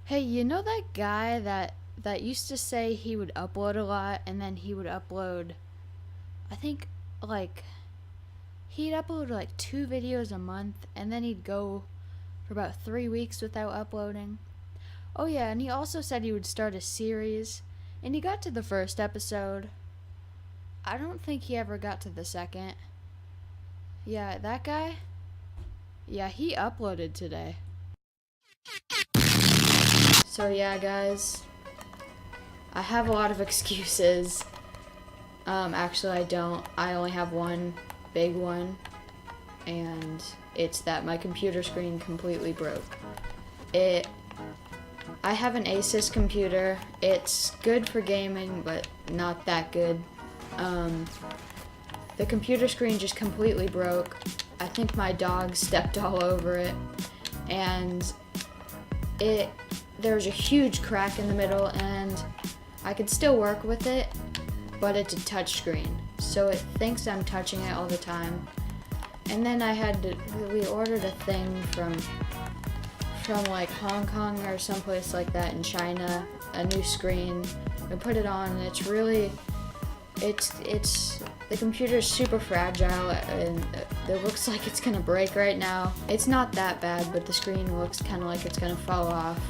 Hey, you know that guy that used to say he would upload a lot and then he would upload, I think, like he'd upload like 2 videos a month and then he'd go for about 3 weeks without uploading. Oh yeah, and he also said he would start a series, and he got to the first episode. I don't think he ever got to the second. Yeah, that guy? Yeah, he uploaded today. So yeah, guys, I have a lot of excuses. Actually, I don't. I only have one big one, and it's that my computer screen completely broke. It. I have an Asus computer. It's good for gaming, but not that good. The computer screen just completely broke. I think my dog stepped all over it, and there was a huge crack in the middle, and I could still work with it, but it's a touchscreen, so it thinks I'm touching it all the time. And then we ordered a thing from like Hong Kong or someplace like that in China, a new screen. We put it on, and the computer is super fragile, and it looks like it's gonna break right now. It's not that bad, but the screen looks kind of like it's gonna fall off.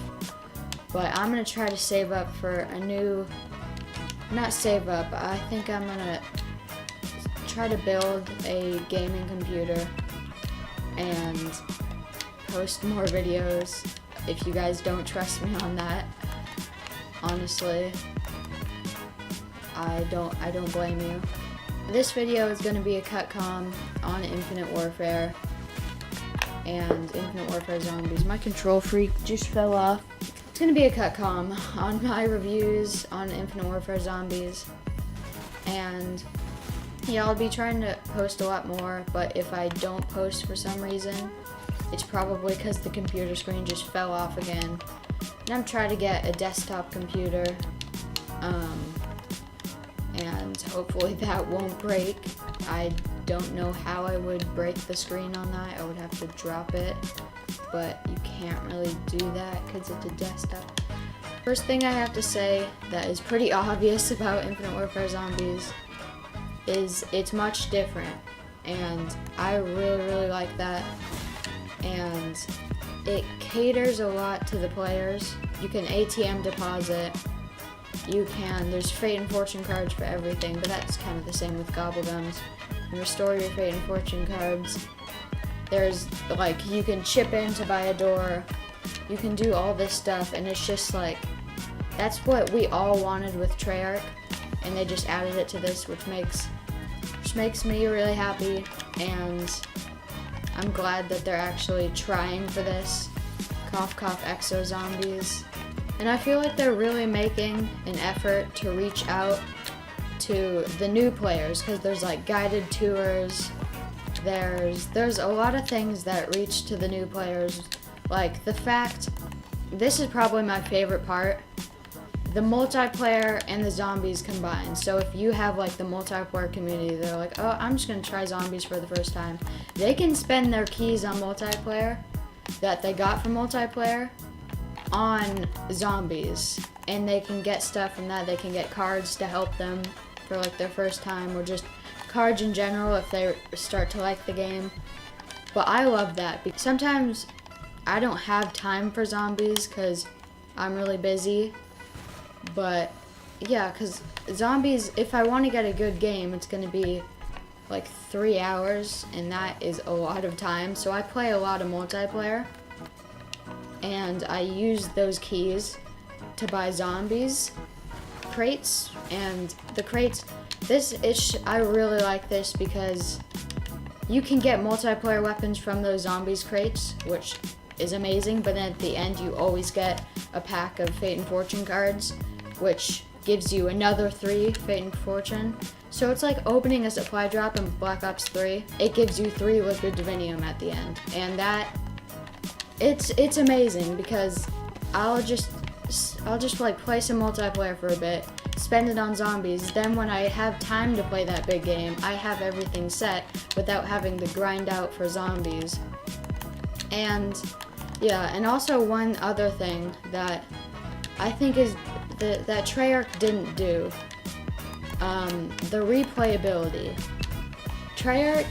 But I'm gonna try to save up for a new, not save up, I think I'm gonna try to build a gaming computer and post more videos. If you guys don't trust me on that, honestly, I don't blame you. This video is going to be a cut-com on Infinite Warfare and Infinite Warfare Zombies. My control freak just fell off. It's going to be a cut-com on my reviews on Infinite Warfare Zombies. And yeah, I'll be trying to post a lot more, but if I don't post for some reason, it's probably because the computer screen just fell off again. And I'm trying to get a desktop computer, and hopefully that won't break. I don't know how I would break the screen on that. I would have to drop it, but you can't really do that because it's a desktop. First thing I have to say that is pretty obvious about Infinite Warfare Zombies is it's much different, and I really like that. And it caters a lot to the players. You can ATM deposit. There's Fate and Fortune cards for everything, but that's kind of the same with Gobblegums. And restore your Fate and Fortune cards. There's, like, you can chip in to buy a door. You can do all this stuff, and it's just like, that's what we all wanted with Treyarch, and they just added it to this, which makes me really happy, and I'm glad that they're actually trying for this. Cough cough exo zombies. And I feel like they're really making an effort to reach out to the new players, because there's like guided tours, there's a lot of things that reach to the new players, like the fact, this is probably my favorite part, the multiplayer and the zombies combined. So if you have like the multiplayer community, they're like, oh, I'm just gonna try zombies for the first time. They can spend their keys on multiplayer that they got from multiplayer on zombies, and they can get stuff from that. They can get cards to help them for like their first time, or just cards in general if they start to like the game. But I love that because sometimes I don't have time for zombies because I'm really busy. But yeah, because zombies, if I want to get a good game, it's going to be like 3 hours, and that is a lot of time. So I play a lot of multiplayer, and I use those keys to buy zombies crates. And the crates, I really like this because you can get multiplayer weapons from those zombies crates, which is amazing. But then at the end, you always get a pack of Fate and Fortune cards, which gives you another 3 Fate and Fortune. So it's like opening a supply drop in Black Ops 3. It gives you 3 Liquid Divinium at the end, and it's amazing because I'll just like play some multiplayer for a bit, spend it on zombies. Then when I have time to play that big game, I have everything set without having to grind out for zombies. And Yeah, and also one other thing that I think is that Treyarch didn't do, the replayability. Treyarch,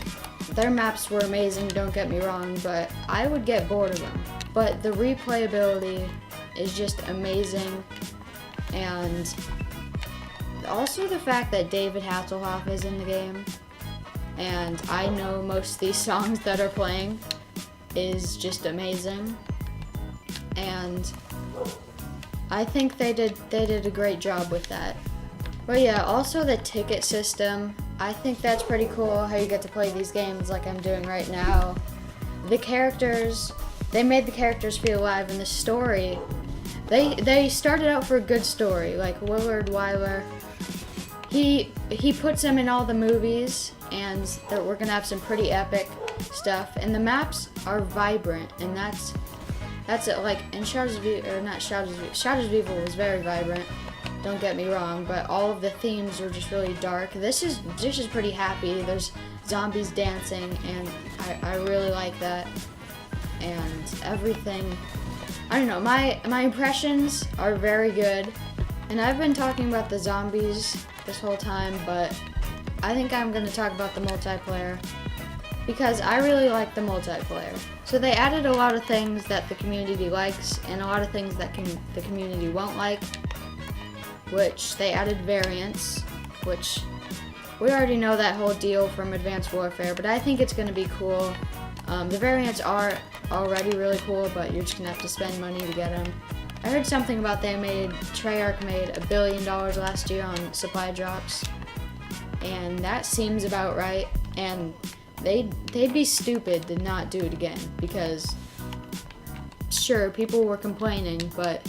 their maps were amazing, don't get me wrong, but I would get bored of them. But the replayability is just amazing, and also the fact that David Hasselhoff is in the game, and I know most of these songs that are playing, is just amazing. And I think they did a great job with that. But yeah, also the ticket system, I think that's pretty cool, how you get to play these games like I'm doing right now. The characters, they made the characters feel alive, and the story, they started out for a good story, like Willard Wyler. He puts him in all the movies, and we're gonna have some pretty epic stuff, and the maps are vibrant, and that's it. Like in Shadows of Evil was very vibrant, don't get me wrong, but all of the themes were just really dark. This is pretty happy. There's zombies dancing, and I really like that. And everything, I don't know, my impressions are very good, and I've been talking about the zombies this whole time, but I think I'm going to talk about the multiplayer, because I really like the multiplayer. So they added a lot of things that the community likes, and a lot of things that the community won't like, which they added variants, which we already know that whole deal from Advanced Warfare, but I think it's going to be cool. The variants are already really cool, but you're just going to have to spend money to get them. I heard something about Treyarch made $1 billion last year on supply drops, and that seems about right, and they'd be stupid to not do it again, because sure, people were complaining, but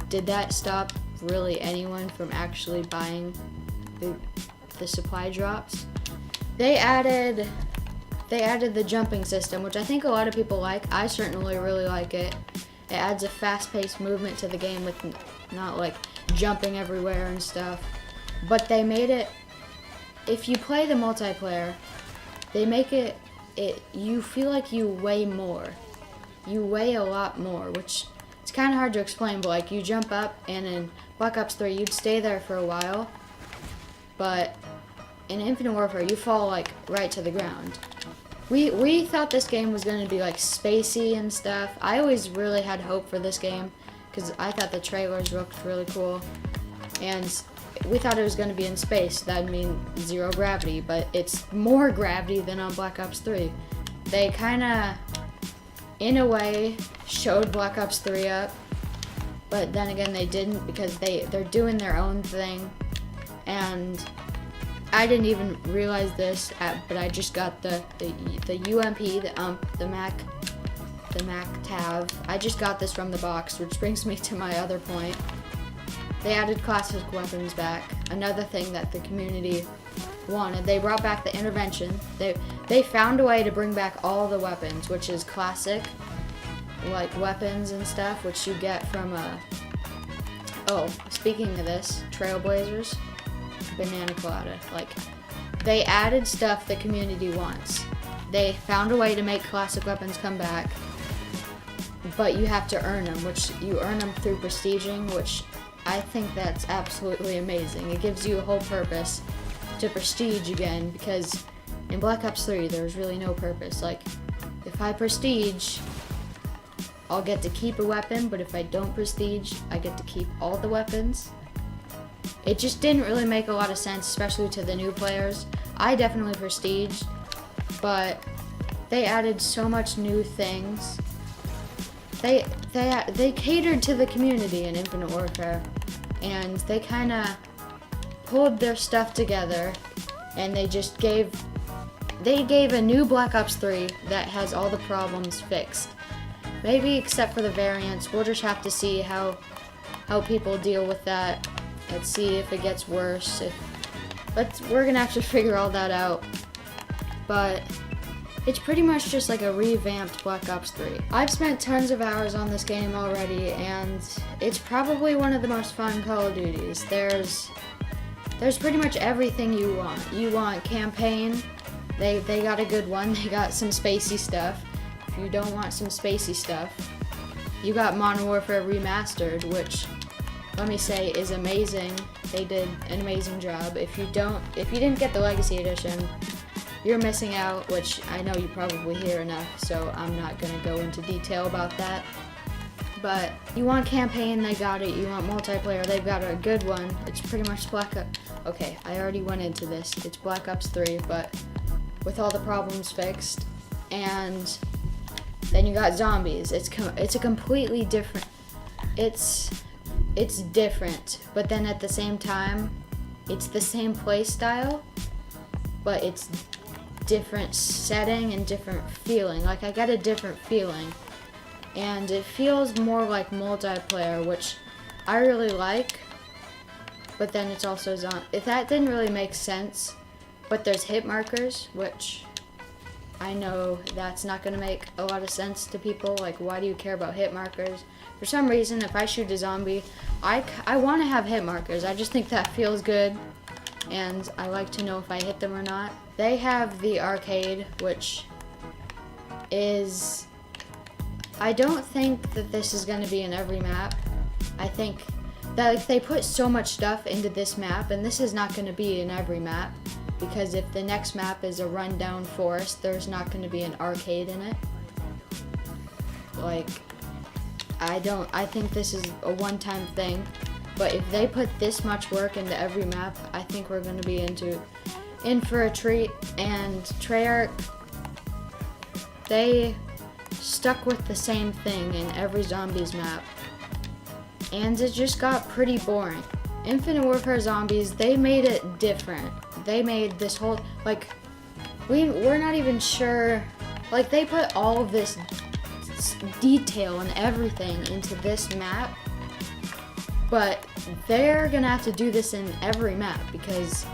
did that stop really anyone from actually buying the supply drops? They added the jumping system, which I think a lot of people like. I certainly really like it. It adds a fast-paced movement to the game with not like jumping everywhere and stuff. But they made it, if you play the multiplayer, they make it you feel like you weigh more. You weigh a lot more, which it's kind of hard to explain, but like you jump up, and in Black Ops 3 you'd stay there for a while, but in Infinite Warfare you fall like right to the ground. We thought this game was going to be like spacey and stuff. I always really had hope for this game because I thought the trailers looked really cool, and we thought it was going to be in space. That'd mean zero gravity, but it's more gravity than on Black Ops 3. They kind of, in a way, showed Black Ops 3 up, but then again they didn't, because they're doing their own thing, and I didn't even realize this, but I just got the UMP, the Mac Tav. I just got this from the box, which brings me to my other point. They added classic weapons back, another thing that the community wanted. They brought back the intervention. They found a way to bring back all the weapons, which is classic, like weapons and stuff, which you get from oh, speaking of this, Trailblazers, Banana Colada. Like, they added stuff the community wants. They found a way to make classic weapons come back, but you have to earn them, which you earn them through prestiging, which I think that's absolutely amazing. It gives you a whole purpose to prestige again, because in Black Ops 3 there was really no purpose. Like, if I prestige, I'll get to keep a weapon, but if I don't prestige, I get to keep all the weapons. It just didn't really make a lot of sense, especially to the new players. I definitely prestiged, but they added so much new things. They catered to the community in Infinite Warfare, and they kind of pulled their stuff together, and they gave a new Black Ops 3 that has all the problems fixed. Maybe except for the variants. We'll just have to see how people deal with that. Let's see if it gets worse. We're gonna have to figure all that out. But it's pretty much just like a revamped Black Ops 3. I've spent tons of hours on this game already, and it's probably one of the most fun Call of Duties. There's pretty much everything you want. You want campaign. They got a good one. They got some spacey stuff. if you don't want some spacey stuff, you got Modern Warfare Remastered, which, let me say, is amazing. They did an amazing job. If you didn't get the Legacy Edition, you're missing out, which I know you probably hear enough, so I'm not gonna go into detail about that. But you want campaign, they got it. You want multiplayer, they've got a good one. It's pretty much Black Ops. Okay, I already went into this. It's Black Ops 3, but with all the problems fixed. And then you got zombies. It's a completely different. It's different, but then at the same time, it's the same play style, but it's different setting and different feeling. Like, I got a different feeling, and it feels more like multiplayer, which I really like. But then it's also if that didn't really make sense, but there's hit markers, which I know that's not going to make a lot of sense to people. Like, why do you care about hit markers? For some reason, if I shoot a zombie, I want to have hit markers. I just think that feels good, and I like to know if I hit them or not. They have the arcade, which is... I don't think that this is going to be in every map. I think that, like, they put so much stuff into this map, and this is not going to be in every map, because if the next map is a rundown forest, there's not going to be an arcade in it. Like, I think this is a one-time thing, but if they put this much work into every map, I think we're going to be in for a treat. And Treyarch, they stuck with the same thing in every zombies map, and it just got pretty boring. Infinite Warfare Zombies, they made it different. They made this whole, like, we're not even sure, like, they put all of this detail and everything into this map, but they're gonna have to do this in every map, because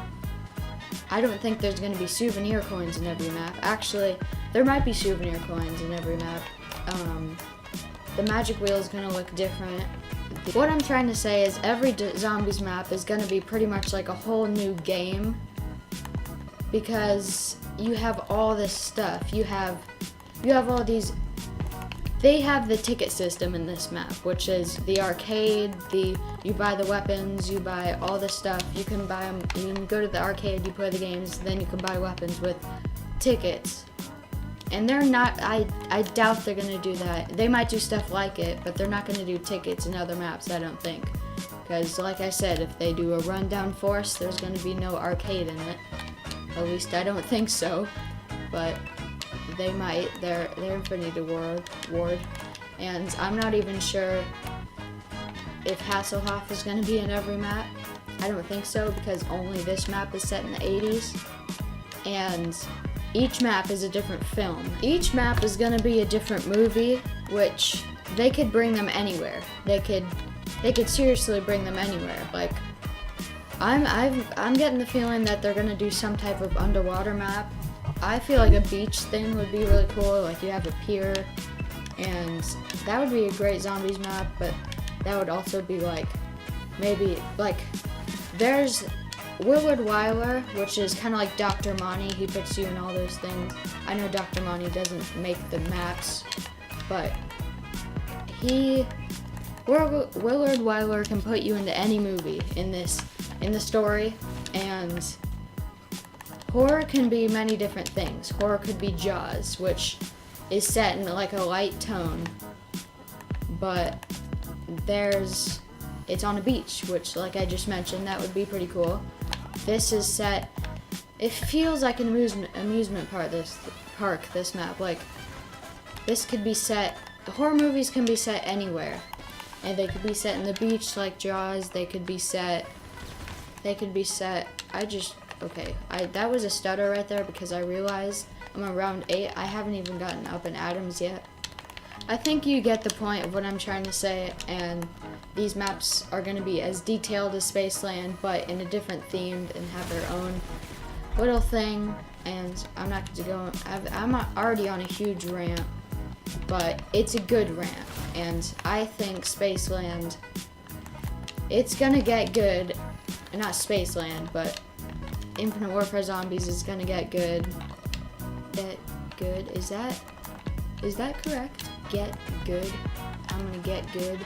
I don't think there's gonna be souvenir coins in every map. Actually, there might be souvenir coins in every map. The magic wheel is gonna look different. What I'm trying to say is every zombies map is gonna be pretty much like a whole new game, because you have all this stuff. You have all these. They have the ticket system in this map, which is the arcade. You buy the weapons, you buy all the stuff. You can buy them. You can go to the arcade, you play the games, then you can buy weapons with tickets. And they're not. I doubt they're gonna do that. They might do stuff like it, but they're not gonna do tickets in other maps, I don't think. Because, like I said, if they do a rundown force, there's gonna be no arcade in it. At least I don't think so. But they might. They're Infinity Ward, and I'm not even sure if Hasselhoff is gonna be in every map. I don't think so, because only this map is set in the 80s, and each map is a different film. Each map is gonna be a different movie, which they could bring them anywhere. They could seriously bring them anywhere. Like, I'm getting the feeling that they're gonna do some type of underwater map. I feel like a beach thing would be really cool. Like, you have a pier, and that would be a great zombies map. But that would also be like, maybe like, there's Willard Wyler, which is kind of like Dr. Monty. He puts you in all those things. I know Dr. Monty doesn't make the maps, but Willard Wyler can put you into any movie in the story. And horror can be many different things. Horror could be Jaws, which is set in like a light tone, but it's on a beach, which, like I just mentioned, that would be pretty cool. This is set, it feels like an amusement park, this map. Like, this could be set, the horror movies can be set anywhere. And they could be set in the beach like Jaws, they could be set, that was a stutter right there, because I realized I'm around 8, I haven't even gotten up in atoms yet. I think you get the point of what I'm trying to say, and these maps are going to be as detailed as Spaceland, but in a different theme and have their own little thing. And I'm not going to go, I'm already on a huge rant, but it's a good rant. And I think Spaceland, it's going to get good. Not Spaceland, but Infinite Warfare Zombies is going to get good. Is that? Is that correct? Get good. I'm gonna get good.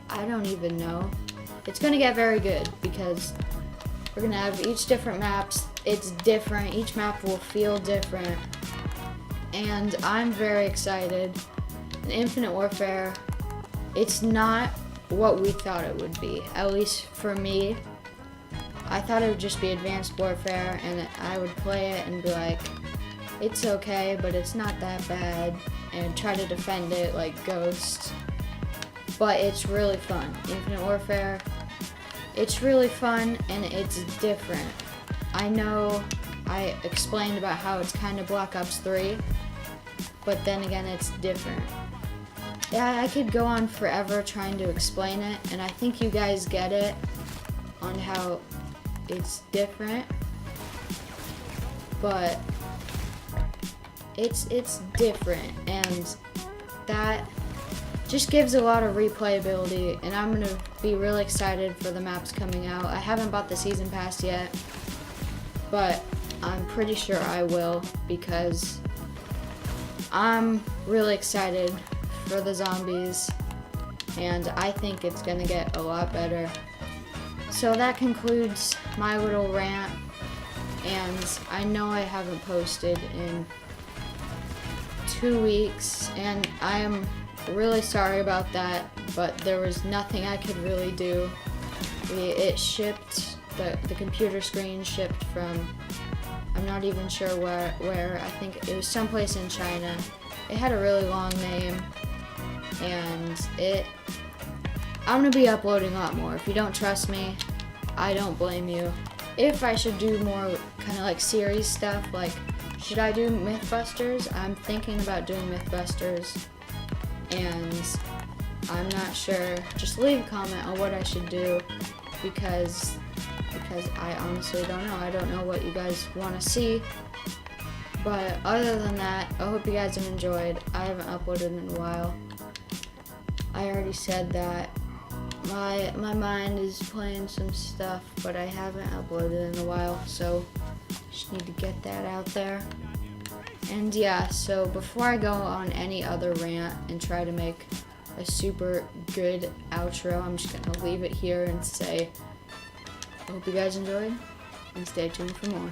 I don't even know. It's gonna get very good because we're gonna have each different maps. It's different. Each map will feel different. And I'm very excited. In Infinite Warfare, it's not what we thought it would be. At least for me. I thought it would just be Advanced Warfare and I would play it and be like, it's okay, but it's not that bad, and try to defend it like Ghost. But it's really fun. Infinite Warfare, it's really fun and it's different. I know I explained about how it's kind of Black Ops 3, but then again, it's different. Yeah, I could go on forever trying to explain it, and I think you guys get it on how it's different, but it's different, and that just gives a lot of replayability, and I'm gonna be really excited for the maps coming out. I haven't bought the season pass yet, but I'm pretty sure I will because I'm really excited for the zombies, and I think it's gonna get a lot better. So that concludes my little rant, and I know I haven't posted in 2 weeks, and I am really sorry about that, but there was nothing I could really do. It shipped, the computer screen shipped from, I'm not even sure where, I think it was someplace in China. It had a really long name, and I'm gonna be uploading a lot more. If you don't trust me, I don't blame you. If I should do more kind of like series stuff, like should I do Mythbusters? I'm thinking about doing Mythbusters, and I'm not sure. Just leave a comment on what I should do because I honestly don't know. I don't know what you guys want to see. But other than that, I hope you guys have enjoyed. I haven't uploaded in a while. I already said that. My mind is playing some stuff, but I haven't uploaded in a while, so just need to get that out there. And yeah, so before I go on any other rant and try to make a super good outro, I'm just gonna leave it here and say, I hope you guys enjoyed, and stay tuned for more.